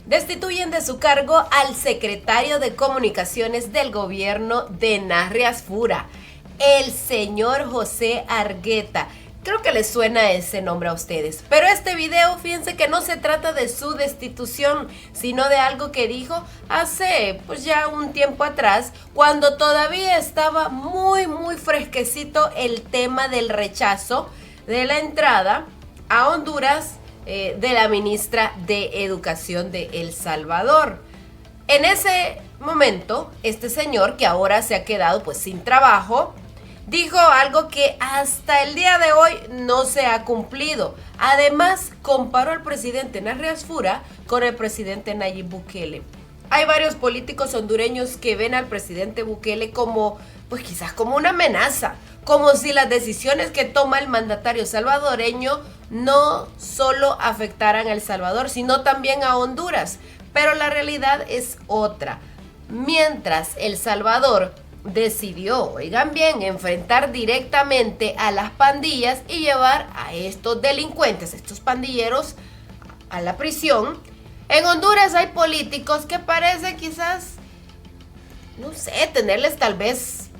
Destituyen de su cargo al secretario de Comunicaciones del gobierno de Narrias Fura, el señor José Argueta. Creo que les suena ese nombre a ustedes. Pero este video, fíjense que no se trata de su destitución, sino de algo que dijo hace pues ya un tiempo atrás, cuando todavía estaba muy fresquecito el tema del rechazo de la entrada a Honduras de la ministra de Educación de El Salvador. En ese momento, este señor, que ahora se ha quedado pues sin trabajo, dijo algo que hasta el día de hoy no se ha cumplido. Además, comparó al presidente Narrias Fura con el presidente Nayib Bukele. Hay varios políticos hondureños que ven al presidente Bukele como, pues quizás como una amenaza, como si las decisiones que toma el mandatario salvadoreño no solo afectaran a El Salvador, sino también a Honduras. Pero la realidad es otra. Mientras El Salvador decidió, oigan bien, enfrentar directamente a las pandillas y llevar a estos delincuentes, estos pandilleros, a la prisión, en Honduras hay políticos que parece quizás, no sé, tenerles tal vez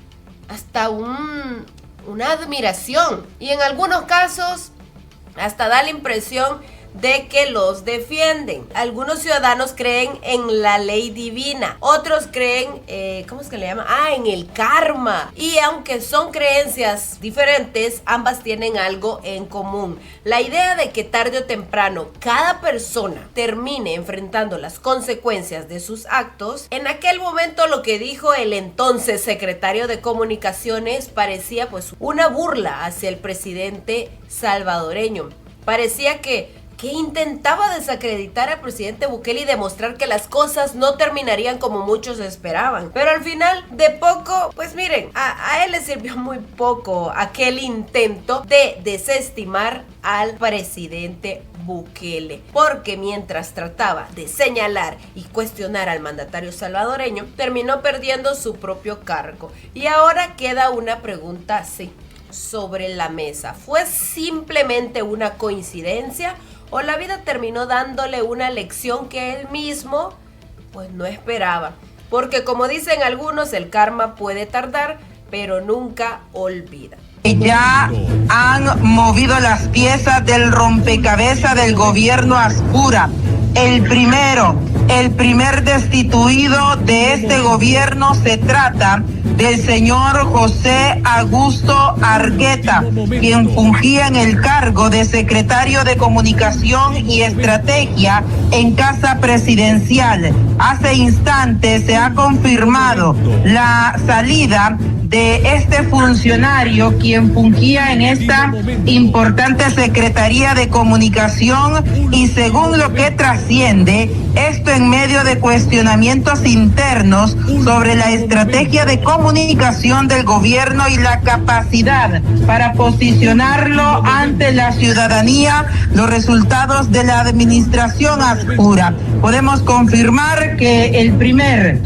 hasta una admiración, y en algunos casos hasta da la impresión de que los defienden. Algunos ciudadanos creen en la ley divina, otros creen, ¿cómo es que le llaman? En el karma. Y aunque son creencias diferentes, ambas tienen algo en común: la idea de que tarde o temprano cada persona termine enfrentando las consecuencias de sus actos. En aquel momento lo que dijo el entonces secretario de Comunicaciones parecía pues una burla hacia el presidente salvadoreño. Parecía que intentaba desacreditar al presidente Bukele y demostrar que las cosas no terminarían como muchos esperaban. Pero al final, de poco, pues miren, a él le sirvió muy poco aquel intento de desestimar al presidente Bukele, porque mientras trataba de señalar y cuestionar al mandatario salvadoreño, terminó perdiendo su propio cargo. Y ahora queda una pregunta así sobre la mesa: ¿fue simplemente una coincidencia o la vida terminó dándole una lección que él mismo pues no esperaba? Porque como dicen algunos, el karma puede tardar, pero nunca olvida. Ya han movido las piezas del rompecabezas del gobierno Ascura. El primer destituido de este gobierno se trata del señor José Augusto Argueta, quien fungía en el cargo de secretario de Comunicación y Estrategia en Casa Presidencial. Hace instantes se ha confirmado la salida de este funcionario, quien fungía en esta importante Secretaría de Comunicación, y según lo que trasciende, esto en medio de cuestionamientos internos sobre la estrategia de comunicación del gobierno y la capacidad para posicionarlo ante la ciudadanía, los resultados de la administración Ascura. Podemos confirmar que el primer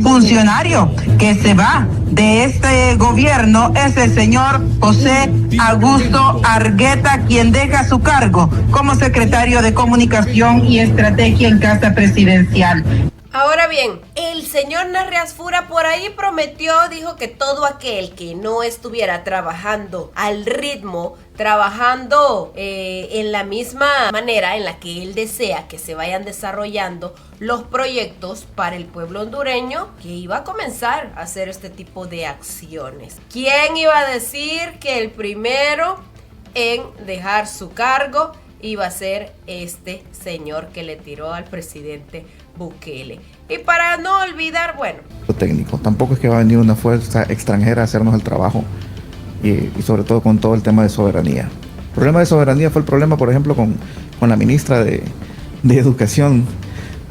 funcionario que se va de este gobierno es el señor José Augusto Argueta, quien deja su cargo como secretario de Comunicación y Estrategia en Casa Presidencial. Ahora bien, el señor Narrias Fura por ahí prometió, dijo que todo aquel que no estuviera trabajando al ritmo, trabajando en la misma manera en la que él desea que se vayan desarrollando los proyectos para el pueblo hondureño, que iba a comenzar a hacer este tipo de acciones. ¿Quién iba a decir que el primero en dejar su cargo iba a ser este señor que le tiró al presidente Bukele? Y para no olvidar, bueno, técnico, tampoco es que va a venir una fuerza extranjera a hacernos el trabajo, y sobre todo con todo el tema de soberanía. El problema de soberanía fue el problema, por ejemplo, con la ministra de Educación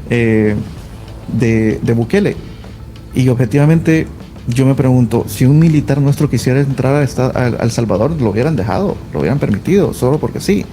de Bukele, y objetivamente yo me pregunto, si un militar nuestro quisiera entrar a El Salvador, lo hubieran dejado, lo hubieran permitido, solo porque sí.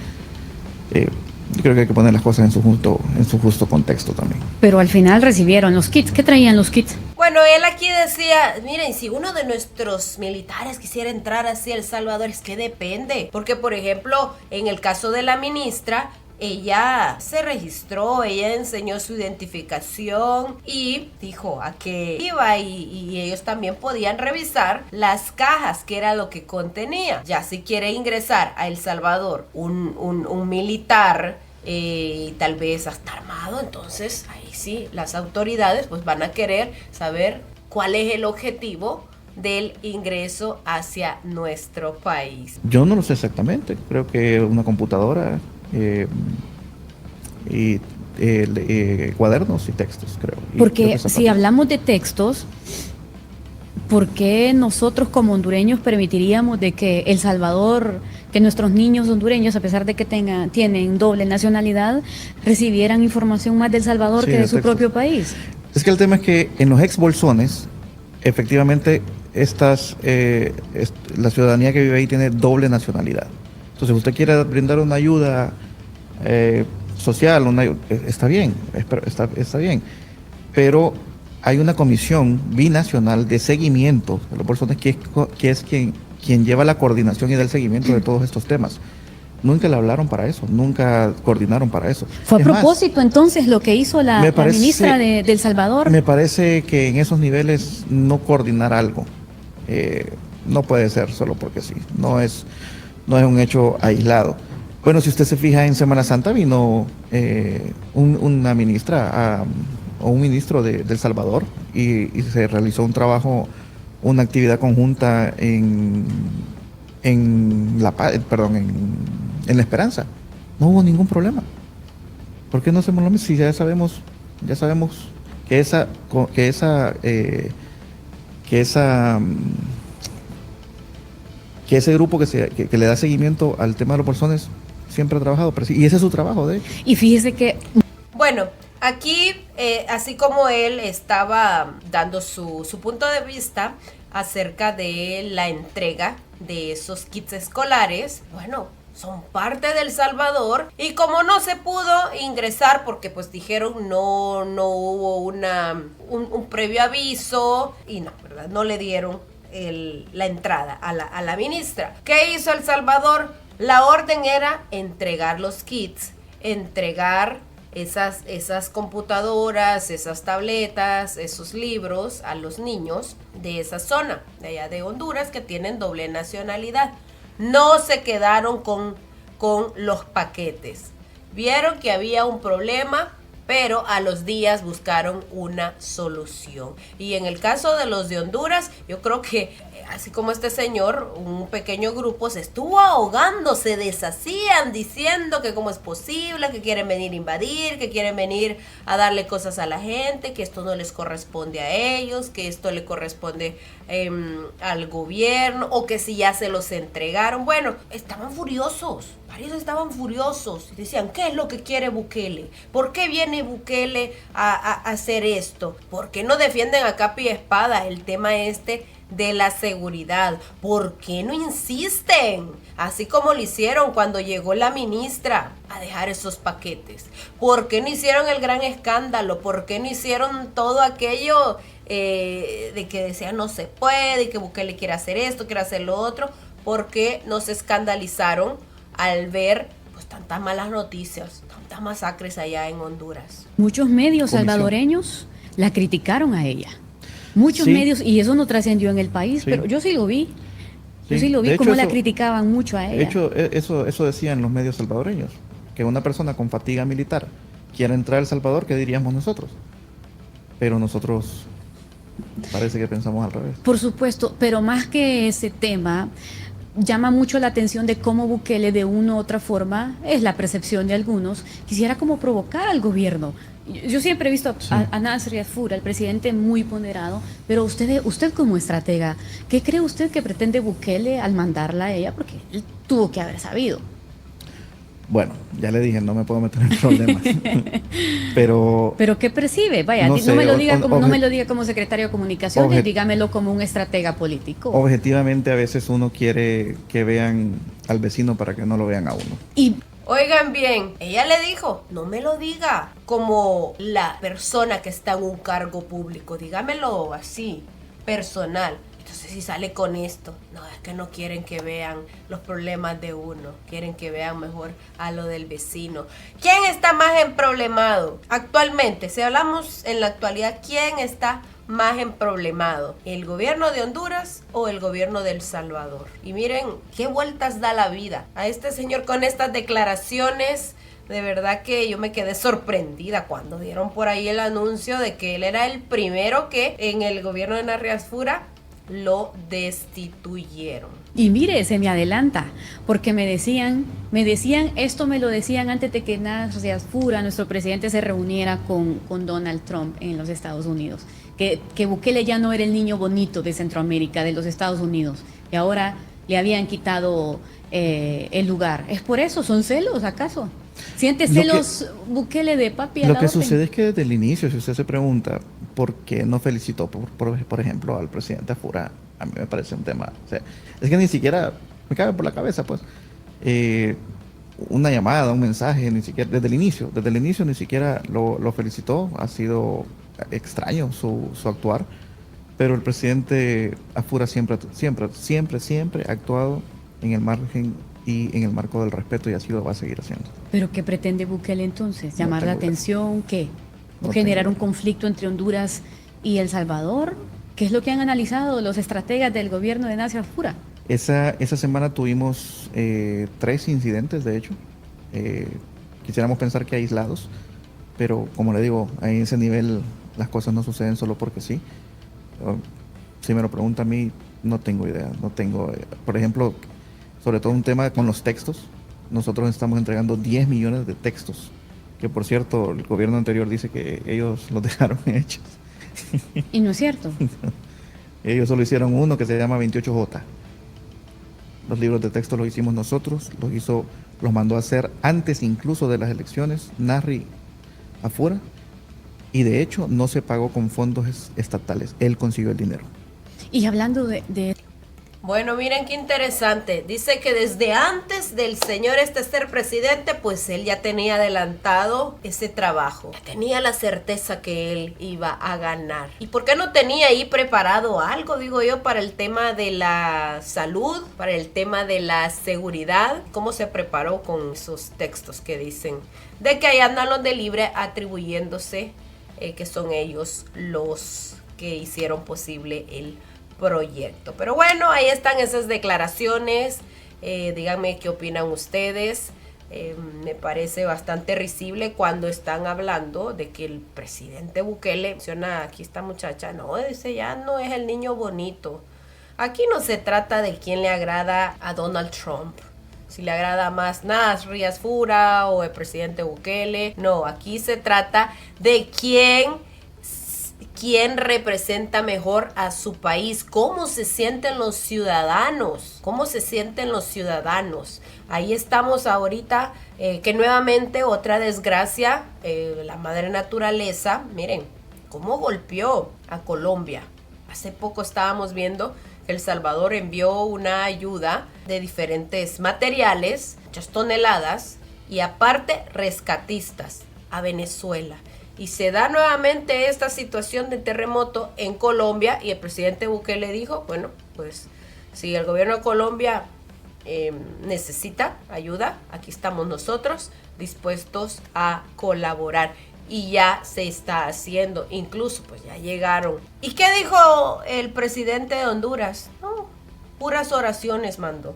Yo creo que hay que poner las cosas en su justo contexto también. Pero al final recibieron los kits. ¿Qué traían los kits? Bueno, él aquí decía, miren, si uno de nuestros militares quisiera entrar así a El Salvador, es que depende. Porque, por ejemplo, en el caso de la ministra, ella se registró, ella enseñó su identificación y dijo a qué iba y ellos también podían revisar las cajas, que era lo que contenía. Ya si quiere ingresar a El Salvador un militar, tal vez hasta armado, entonces ahí sí las autoridades pues van a querer saber cuál es el objetivo del ingreso hacia nuestro país. Yo no lo sé exactamente, creo que una computadora y cuadernos y textos, creo. Porque si hablamos de textos, ¿por qué nosotros como hondureños permitiríamos de que El Salvador, que nuestros niños hondureños, a pesar de que tienen doble nacionalidad, recibieran información más del Salvador que de su propio país? Es que el tema es que en los ex bolsones, efectivamente, la ciudadanía que vive ahí tiene doble nacionalidad. Entonces, si usted quiere brindar una ayuda social, está bien, está bien. Pero hay una comisión binacional de seguimiento de los bolsones que es quien lleva la coordinación y da el seguimiento de todos estos temas. Nunca le hablaron para eso, nunca coordinaron para eso. ¿Fue a propósito entonces lo que hizo la ministra de El Salvador? Me parece que en esos niveles no coordinar algo no puede ser solo porque sí, no es un hecho aislado. Bueno, si usted se fija, en Semana Santa vino una ministra o un ministro de El Salvador y se realizó un trabajo, una actividad conjunta en La Esperanza. No hubo ningún problema. ¿Por qué no hacemos lo mismo si ya sabemos que ese grupo que le da seguimiento al tema de los bolsones siempre ha trabajado, y ese es su trabajo, de hecho. Y fíjese que... Bueno, aquí, así como él estaba dando su punto de vista acerca de la entrega de esos kits escolares, bueno, son parte del Salvador y como no se pudo ingresar porque pues dijeron no hubo un previo aviso y no, ¿verdad? No le dieron la entrada a la ministra. ¿Qué hizo El Salvador? La orden era entregar los kits, entregar esas computadoras, esas tabletas, esos libros a los niños de esa zona, de allá de Honduras, que tienen doble nacionalidad. No se quedaron con los paquetes. Vieron que había un problema, pero a los días buscaron una solución. Y en el caso de los de Honduras, yo creo que, así como este señor, un pequeño grupo se estuvo ahogando, se deshacían diciendo que cómo es posible, que quieren venir a invadir, que quieren venir a darle cosas a la gente, que esto no les corresponde a ellos, que esto le corresponde al gobierno, o que si ya se los entregaron. Bueno, estaban furiosos. Varios estaban furiosos y decían, ¿qué es lo que quiere Bukele? ¿Por qué viene Bukele a hacer esto? ¿Por qué no defienden a capa y espada el tema de la seguridad? ¿Por qué no insisten? Así como lo hicieron cuando llegó la ministra a dejar esos paquetes. ¿Por qué no hicieron el gran escándalo? ¿Por qué no hicieron todo aquello de que decían no se puede y que Bukele quiere hacer esto, quiere hacer lo otro? ¿Por qué no se escandalizaron al ver pues tantas malas noticias, tantas masacres allá en Honduras? Muchos medios salvadoreños la criticaron a ella. Muchos medios, y eso no trascendió en el país, pero yo sí lo vi. Yo sí lo vi, cómo la criticaban mucho a ella. De hecho, eso decían los medios salvadoreños, que una persona con fatiga militar quiera entrar a El Salvador, ¿qué diríamos nosotros? Pero nosotros parece que pensamos al revés. Por supuesto, pero más que ese tema, llama mucho la atención de cómo Bukele, de una u otra forma, es la percepción de algunos, quisiera como provocar al gobierno. Yo siempre he visto a Nasrias Fura, el presidente, muy ponderado, pero usted como estratega, ¿qué cree usted que pretende Bukele al mandarla a ella? Porque él tuvo que haber sabido. Bueno, ya le dije, no me puedo meter en problemas. Pero ¿qué percibe? Vaya, no me lo diga como secretario de Comunicaciones, dígamelo como un estratega político. Objetivamente, a veces uno quiere que vean al vecino para que no lo vean a uno. Y oigan bien, ella le dijo, no me lo diga como la persona que está en un cargo público, dígamelo así, personal. Entonces si sale con esto, no, es que no quieren que vean los problemas de uno, quieren que vean mejor a lo del vecino. ¿Quién está más emproblemado actualmente? Si hablamos en la actualidad, ¿quién está más emproblemado? ¿El gobierno de Honduras o el gobierno de El Salvador? Y miren qué vueltas da la vida a este señor con estas declaraciones. De verdad que yo me quedé sorprendida cuando dieron por ahí el anuncio de que él era el primero que en el gobierno de Narrias Fura lo destituyeron. Y mire, se me adelanta, porque me decían, esto me lo decían antes de que Narrias Fura, nuestro presidente, se reuniera con Donald Trump en los Estados Unidos. Que Bukele ya no era el niño bonito de Centroamérica, de los Estados Unidos, y ahora le habían quitado el lugar. ¿Es por eso? ¿Son celos, acaso? ¿Siente celos Bukele de papi a la Lo que orden? sucede es que desde el inicio, si usted se pregunta por qué no felicitó, por ejemplo, al presidente Fura, a mí me parece un tema, o sea, es que ni siquiera me cabe por la cabeza, pues, una llamada, un mensaje, ni siquiera, desde el inicio ni siquiera lo felicitó. Ha sido extraño su actuar, pero el presidente Fura siempre ha actuado en el margen y en el marco del respeto, y así lo va a seguir haciendo. ¿Pero qué pretende Bukele entonces? ¿Llamar la tengo idea. atención? ¿Qué? No ¿Generar tengo un conflicto entre Honduras y El Salvador? ¿Qué es lo que han analizado los estrategas del gobierno de Narrias Fura? Esa semana tuvimos 3 incidentes, de hecho. Quisiéramos pensar que aislados, pero como le digo, a ese nivel las cosas no suceden solo porque sí. Si me lo pregunta a mí, no tengo idea. Por ejemplo, sobre todo un tema con los textos. Nosotros estamos entregando 10 millones de textos, que por cierto, el gobierno anterior dice que ellos los dejaron hechos. Y no es cierto. Ellos solo hicieron uno que se llama 28J. Los libros de texto los hicimos nosotros, los mandó a hacer antes incluso de las elecciones Narri Fura, y de hecho no se pagó con fondos estatales, él consiguió el dinero. Y hablando de Bueno, miren qué interesante. Dice que desde antes del señor ser presidente, pues él ya tenía adelantado ese trabajo. Ya tenía la certeza que él iba a ganar. ¿Y por qué no tenía ahí preparado algo, digo yo, para el tema de la salud, para el tema de la seguridad? ¿Cómo se preparó con esos textos que dicen de que ahí andan los de Libre atribuyéndose que son ellos los que hicieron posible el proyecto? Pero bueno, ahí están esas declaraciones. Díganme qué opinan ustedes. Me parece bastante risible cuando están hablando de que el presidente Bukele menciona aquí esta muchacha, no, dice, ya no es el niño bonito. Aquí no se trata de quién le agrada a Donald Trump, si le agrada más Narrias Fura o el presidente Bukele. No, aquí se trata de quién representa mejor a su país, cómo se sienten los ciudadanos, Ahí estamos ahorita, que nuevamente otra desgracia, la madre naturaleza, miren, cómo golpeó a Colombia. Hace poco estábamos viendo que El Salvador envió una ayuda de diferentes materiales, muchas toneladas, y aparte rescatistas a Venezuela. Y se da nuevamente esta situación de terremoto en Colombia, y el presidente Bukele dijo, bueno, pues si el gobierno de Colombia necesita ayuda, aquí estamos nosotros dispuestos a colaborar. Y ya se está haciendo, incluso pues ya llegaron. ¿Y qué dijo el presidente de Honduras? No, puras oraciones mandó.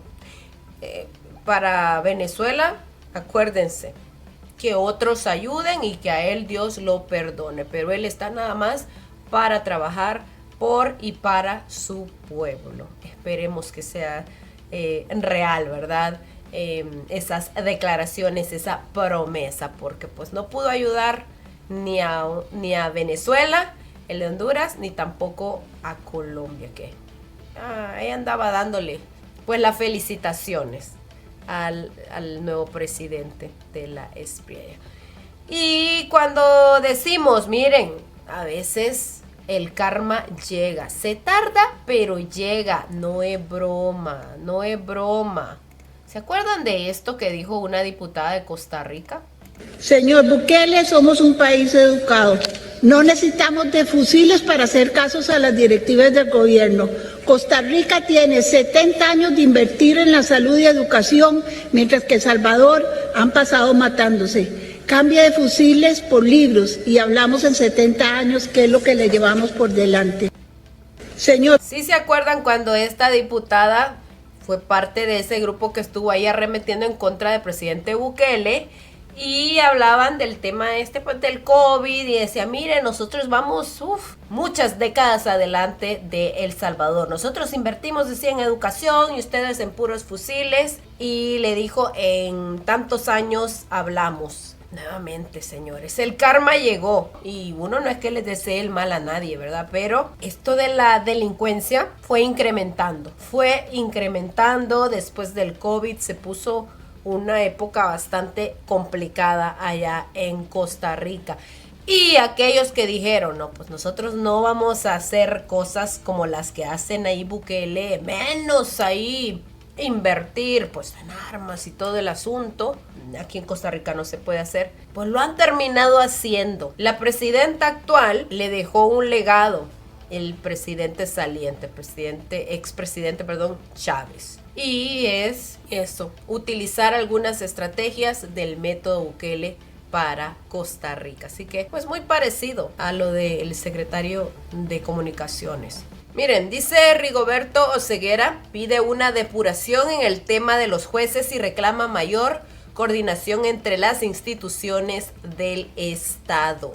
Para Venezuela, acuérdense, que otros ayuden y que a él Dios lo perdone, pero él está nada más para trabajar por y para su pueblo. Esperemos que sea real, ¿verdad? Esas declaraciones, esa promesa, porque pues no pudo ayudar ni a Venezuela, el de Honduras, ni tampoco a Colombia, que ella andaba dándole pues las felicitaciones al nuevo presidente de la SPA. Y cuando decimos, miren, a veces el karma llega, se tarda, pero llega, no es broma. ¿Se acuerdan de esto que dijo una diputada de Costa Rica? Señor Bukele, somos un país educado. No necesitamos de fusiles para hacer casos a las directivas del gobierno. Costa Rica tiene 70 años de invertir en la salud y educación, mientras que El Salvador han pasado matándose. Cambia de fusiles por libros y hablamos en 70 años, que es lo que le llevamos por delante. Señor. ¿Sí se acuerdan cuando esta diputada fue parte de ese grupo que estuvo ahí arremetiendo en contra del presidente Bukele? Y hablaban del tema pues, del COVID y decía, mire, nosotros vamos muchas décadas adelante de El Salvador. Nosotros invertimos, decía, en educación y ustedes en puros fusiles. Y le dijo, en tantos años hablamos. Nuevamente, señores, el karma llegó y uno no es que les desee el mal a nadie, ¿verdad? Pero esto de la delincuencia fue incrementando después del COVID. Se puso una época bastante complicada allá en Costa Rica. Y aquellos que dijeron, no, pues nosotros no vamos a hacer cosas como las que hacen ahí Bukele, menos ahí invertir pues en armas y todo el asunto, aquí en Costa Rica no se puede hacer, pues lo han terminado haciendo. La presidenta actual le dejó un legado, el presidente saliente, expresidente Chávez. Y es eso, utilizar algunas estrategias del método Bukele para Costa Rica. Así que, pues muy parecido a lo del secretario de Comunicaciones. Miren, dice Rigoberto Oseguera, pide una depuración en el tema de los jueces y reclama mayor coordinación entre las instituciones del Estado.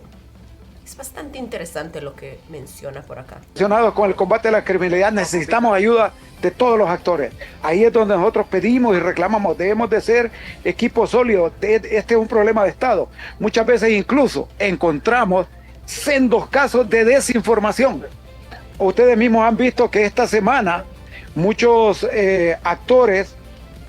Es bastante interesante lo que menciona por acá. Relacionado con el combate a la criminalidad, necesitamos ayuda de todos los actores. Ahí es donde nosotros pedimos y reclamamos, debemos de ser equipo sólido. Este es un problema de Estado. Muchas veces incluso encontramos sendos casos de desinformación. Ustedes mismos han visto que esta semana muchos actores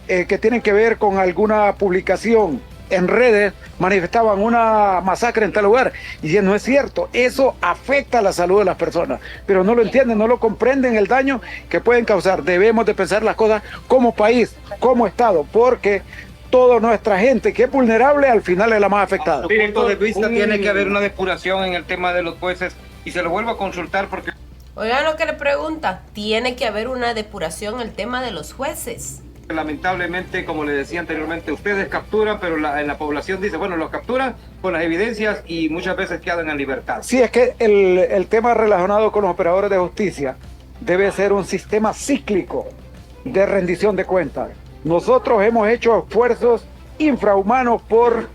que tienen que ver con alguna publicación en redes manifestaban una masacre en tal lugar, y no es cierto. Eso afecta a la salud de las personas, pero no lo entienden, no lo comprenden el daño que pueden causar. Debemos de pensar las cosas como país, como Estado, porque toda nuestra gente que es vulnerable al final es la más afectada. Desde mi punto de vista tiene que haber una depuración en el tema de los jueces, y se lo vuelvo a consultar porque... Oigan lo que le pregunta, tiene que haber una depuración en el tema de los jueces. Lamentablemente, como le decía anteriormente, ustedes capturan, pero en la población dice, bueno, los capturan con las evidencias y muchas veces quedan en libertad. Sí, es que el tema relacionado con los operadores de justicia debe ser un sistema cíclico de rendición de cuentas. Nosotros hemos hecho esfuerzos infrahumanos por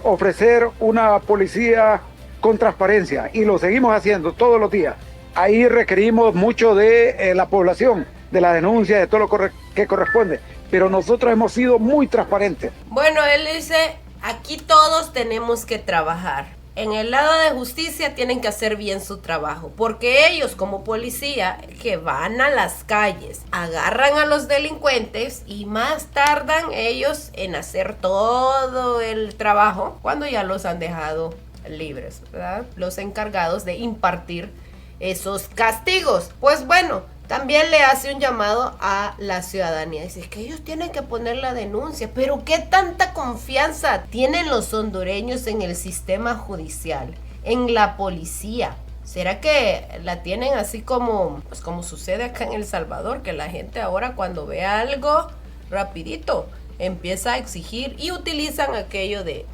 ofrecer una policía con transparencia y lo seguimos haciendo todos los días. Ahí requerimos mucho de la población, de la denuncia, de todo lo que corresponde, pero nosotros hemos sido muy transparentes. Bueno, él dice, aquí todos tenemos que trabajar. En el lado de justicia tienen que hacer bien su trabajo, porque ellos como policía que van a las calles, agarran a los delincuentes y más tardan ellos en hacer todo el trabajo cuando ya los han dejado libres, ¿verdad? Los encargados de impartir esos castigos. Pues bueno, también le hace un llamado a la ciudadanía. Dice que ellos tienen que poner la denuncia. Pero ¿qué tanta confianza tienen los hondureños en el sistema judicial, en la policía? ¿Será que la tienen así como, pues como sucede acá en El Salvador? Que la gente ahora cuando ve algo, rapidito empieza a exigir y utilizan aquello de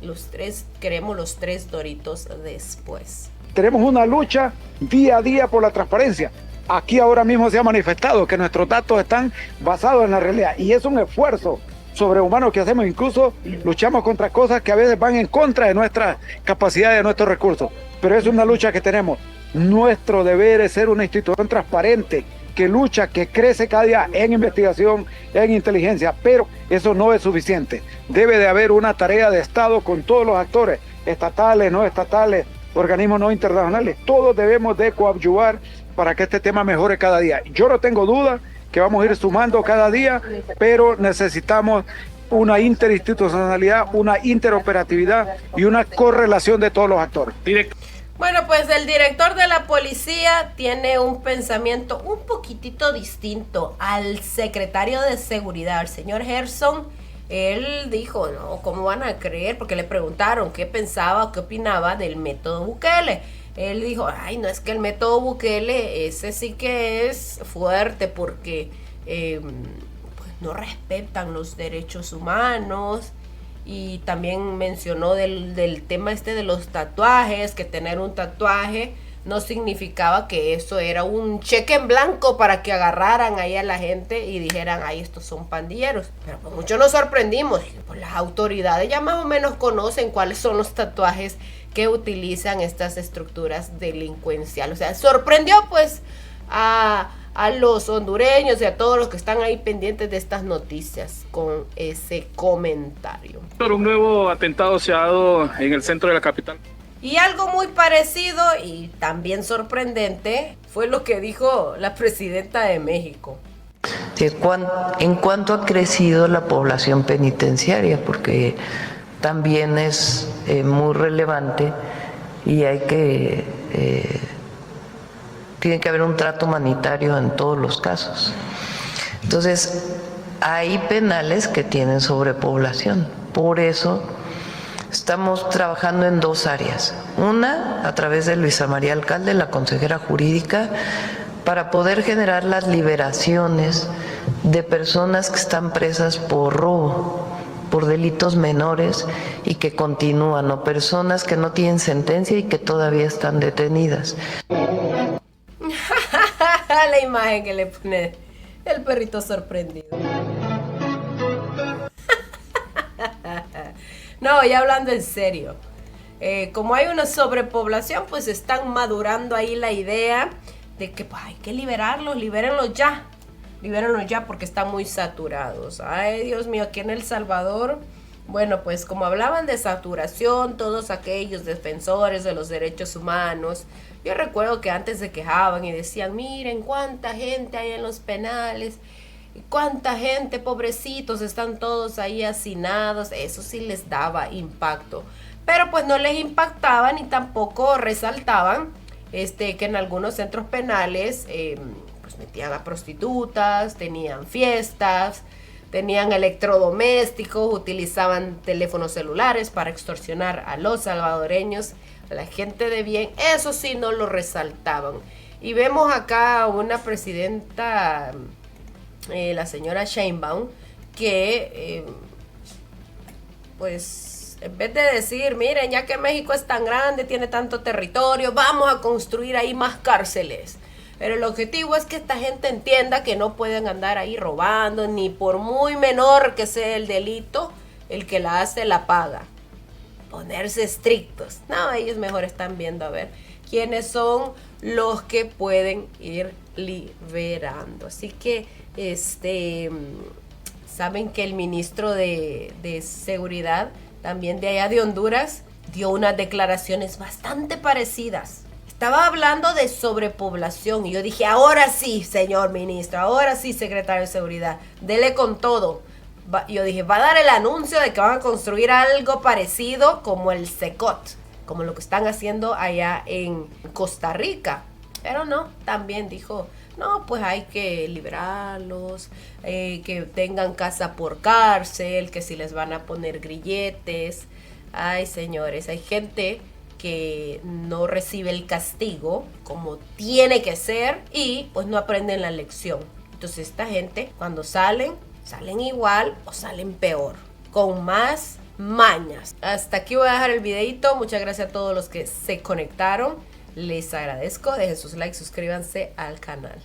queremos los 3 doritos después. Tenemos una lucha día a día por la transparencia. Aquí ahora mismo se ha manifestado que nuestros datos están basados en la realidad y es un esfuerzo sobrehumano que hacemos. Incluso luchamos contra cosas que a veces van en contra de nuestra capacidad y de nuestros recursos, pero es una lucha que tenemos. Nuestro deber es ser una institución transparente que lucha, que crece cada día en investigación, en inteligencia, pero eso no es suficiente. Debe de haber una tarea de Estado con todos los actores, estatales, no estatales, organismos no internacionales. Todos debemos de coadyuvar para que este tema mejore cada día. Yo no tengo duda que vamos a ir sumando cada día, pero necesitamos una interinstitucionalidad, una interoperatividad y una correlación de todos los actores. Bueno, pues el director de la policía tiene un pensamiento un poquitito distinto al secretario de seguridad, el señor Gerson él dijo, no, ¿cómo van a creer? Porque le preguntaron qué pensaba o qué opinaba del método Bukele. Él dijo, ay, no, es que el método Bukele, ese sí que es fuerte porque pues no respetan los derechos humanos. Y también mencionó del tema de los tatuajes, que tener un tatuaje no significaba que eso era un cheque en blanco para que agarraran ahí a la gente y dijeran, ay, estos son pandilleros. Pero pues muchos nos sorprendimos, pues las autoridades ya más o menos conocen cuáles son los tatuajes que utilizan estas estructuras delincuenciales. O sea, sorprendió pues a los hondureños y a todos los que están ahí pendientes de estas noticias con ese comentario. Un nuevo atentado se ha dado en el centro de la capital. Y algo muy parecido y también sorprendente fue lo que dijo la presidenta de México. En cuanto ha crecido la población penitenciaria, porque también es muy relevante y tiene que haber un trato humanitario en todos los casos. Entonces, hay penales que tienen sobrepoblación. Por eso estamos trabajando en dos áreas. Una, a través de Luisa María Alcalde, la consejera jurídica, para poder generar las liberaciones de personas que están presas por robo, por delitos menores y que continúan, o personas que no tienen sentencia y que todavía están detenidas. La imagen que le pone el perrito sorprendido. No, ya hablando en serio, como hay una sobrepoblación, pues están madurando ahí la idea de que pues, hay que liberarlos, libérenlos ya porque están muy saturados. Ay, Dios mío, aquí en El Salvador, bueno, pues como hablaban de saturación, todos aquellos defensores de los derechos humanos, yo recuerdo que antes se quejaban y decían, miren cuánta gente hay en los penales, cuánta gente, pobrecitos, están todos ahí hacinados. Eso sí les daba impacto, pero pues no les impactaba ni tampoco resaltaban que en algunos centros penales pues metían a prostitutas, tenían fiestas, tenían electrodomésticos, utilizaban teléfonos celulares para extorsionar a los salvadoreños, a la gente de bien. Eso sí no lo resaltaban. Y vemos acá una presidenta, la señora Sheinbaum, que pues en vez de decir, miren, ya que México es tan grande, tiene tanto territorio, vamos a construir ahí más cárceles. Pero el objetivo es que esta gente entienda que no pueden andar ahí robando, ni por muy menor que sea el delito, el que la hace la paga. Ponerse estrictos. No, ellos mejor están viendo a ver quiénes son los que pueden ir liberando. Así que saben que el ministro de Seguridad, también de allá de Honduras, dio unas declaraciones bastante parecidas. Estaba hablando de sobrepoblación y yo dije, ahora sí, señor ministro, ahora sí, secretario de Seguridad, dele con todo. Yo dije, va a dar el anuncio de que van a construir algo parecido como el CECOT, como lo que están haciendo allá en Costa Rica. Pero no, también dijo, no, pues hay que liberarlos, que tengan casa por cárcel, que si les van a poner grilletes. Ay, señores, hay gente que no recibe el castigo como tiene que ser y pues no aprenden la lección. Entonces esta gente cuando salen igual o salen peor, con más mañas. Hasta aquí voy a dejar el videito. Muchas gracias a todos los que se conectaron. Les agradezco. Dejen sus likes, suscríbanse al canal.